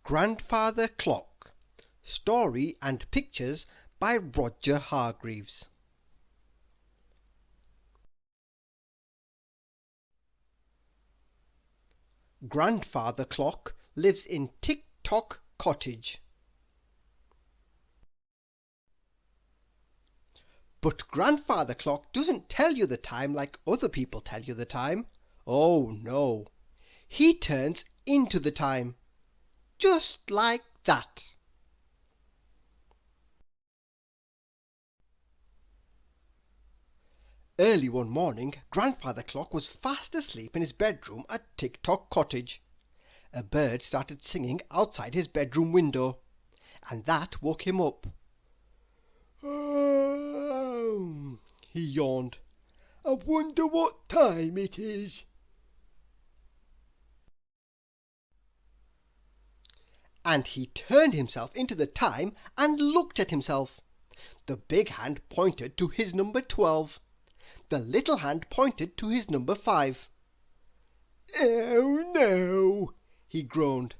Grandfather Clock. Story and pictures by Roger Hargreaves. Grandfather Clock lives in Tick-Tock Cottage. But Grandfather Clock doesn't tell you the time like other people tell you the time. Oh no, he turns into the time. Just like that. Early one morning, Grandfather Clock was fast asleep in his bedroom at Tick-Tock Cottage. A bird started singing outside his bedroom window, and that woke him up. "Oh," he yawned. "I wonder what time it is." And he turned himself into the time and looked at himself. The big hand pointed to his number 12. The little hand pointed to his number 5. "Oh no," he groaned.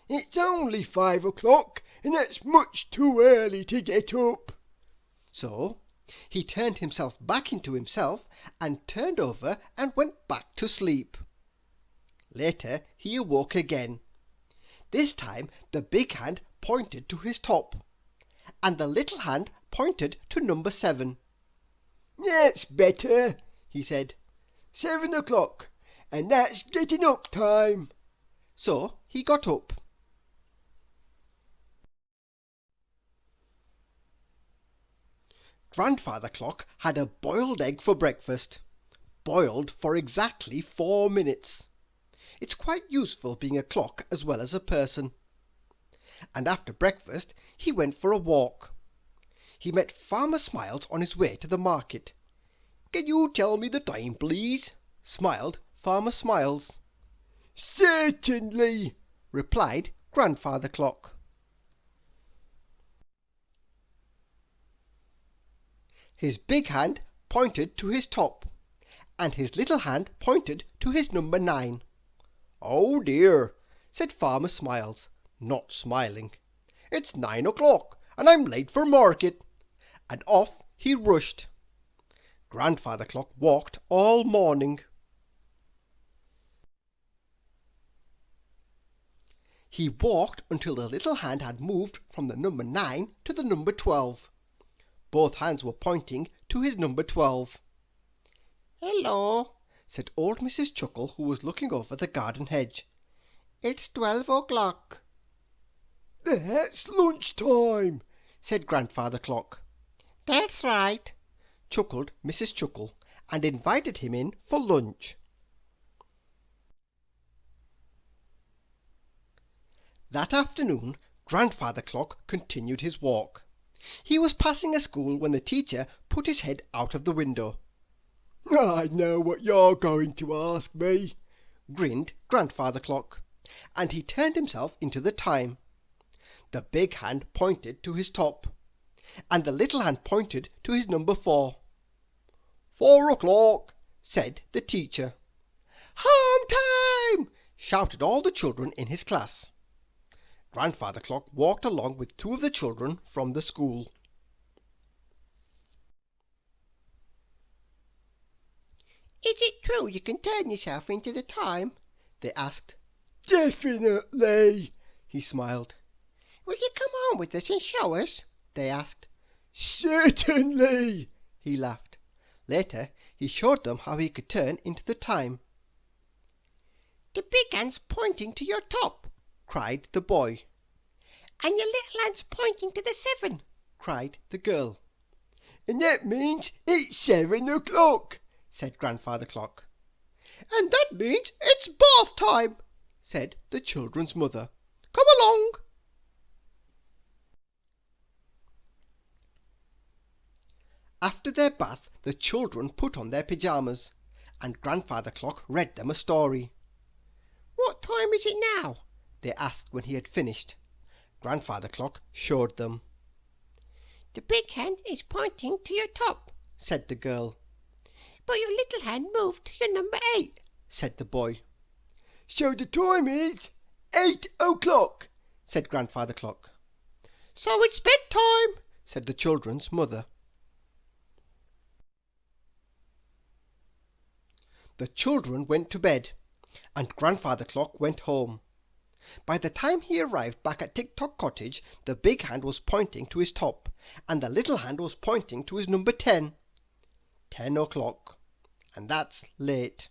"It's only 5 o'clock, and that's much too early to get up." So he turned himself back into himself and turned over and went back to sleep. Later he awoke again. This time the big hand pointed to his top, and the little hand pointed to number 7. "That's better," he said. "7 o'clock, and that's getting up time." So he got up. Grandfather Clock had a boiled egg for breakfast. Boiled for exactly 4 minutes. It's quite useful being a clock as well as a person. And after breakfast he went for a walk. He met Farmer Smiles on his way to the market. "Can you tell me the time, please?" smiled Farmer Smiles. "Certainly," replied Grandfather Clock. His big hand pointed to his top, and his little hand pointed to his number 9. "Oh dear," said Farmer Smiles, not smiling. "It's 9 o'clock, and I'm late for market." And off he rushed. Grandfather Clock walked all morning. He walked until the little hand had moved from the number 9 to the number 12. Both hands were pointing to his number 12. "Hello," said old Mrs. Chuckle, who was looking over the garden hedge. "It's 12 o'clock." "That's lunch time," said Grandfather Clock. "That's right," chuckled Mrs. Chuckle, and invited him in for lunch. That afternoon Grandfather Clock continued his walk. He was passing a school when the teacher put his head out of the window. "I know what you're going to ask me," grinned Grandfather Clock, and he turned himself into the time. The big hand pointed to his top, and the little hand pointed to his number 4. "4 o'clock," said the teacher. "Home time!" shouted all the children in his class. Grandfather Clock walked along with 2 of the children from the school. "Is it true you can turn yourself into the time?" they asked. "Definitely," he smiled. "Will you come home with us and show us?" they asked. "Certainly," he laughed. Later he showed them how he could turn into the time. "The big hand's pointing to your top," cried the boy. "And your little hand's pointing to the 7, cried the girl. "And that means it's 7 o'clock, said Grandfather Clock. "And that means it's bath time," said the children's mother. "Come along." After their bath the children put on their pyjamas, and Grandfather Clock read them a story. "What time is it now?" they asked when he had finished. Grandfather Clock showed them. "The big hand is pointing to your top," said the girl. "But your little hand moved to your number 8, said the boy. "So the time is 8 o'clock, said Grandfather Clock. "So it's bedtime," said the children's mother. The children went to bed, and Grandfather Clock went home. By the time he arrived back at Tick Tock Cottage, the big hand was pointing to his top, and the little hand was pointing to his number 10. 10 o'clock, and that's late.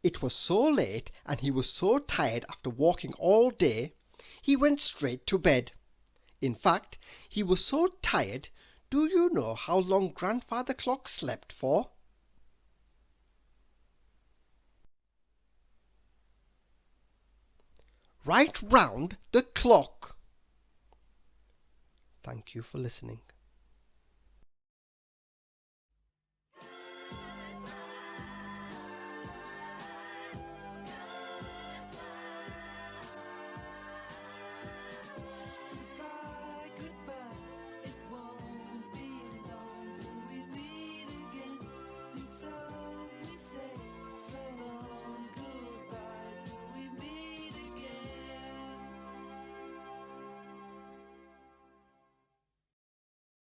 It was so late, and he was so tired after walking all day, he went straight to bed. In fact, he was so tired, do you know how long Grandfather Clock slept for? Right round the clock. Thank you for listening.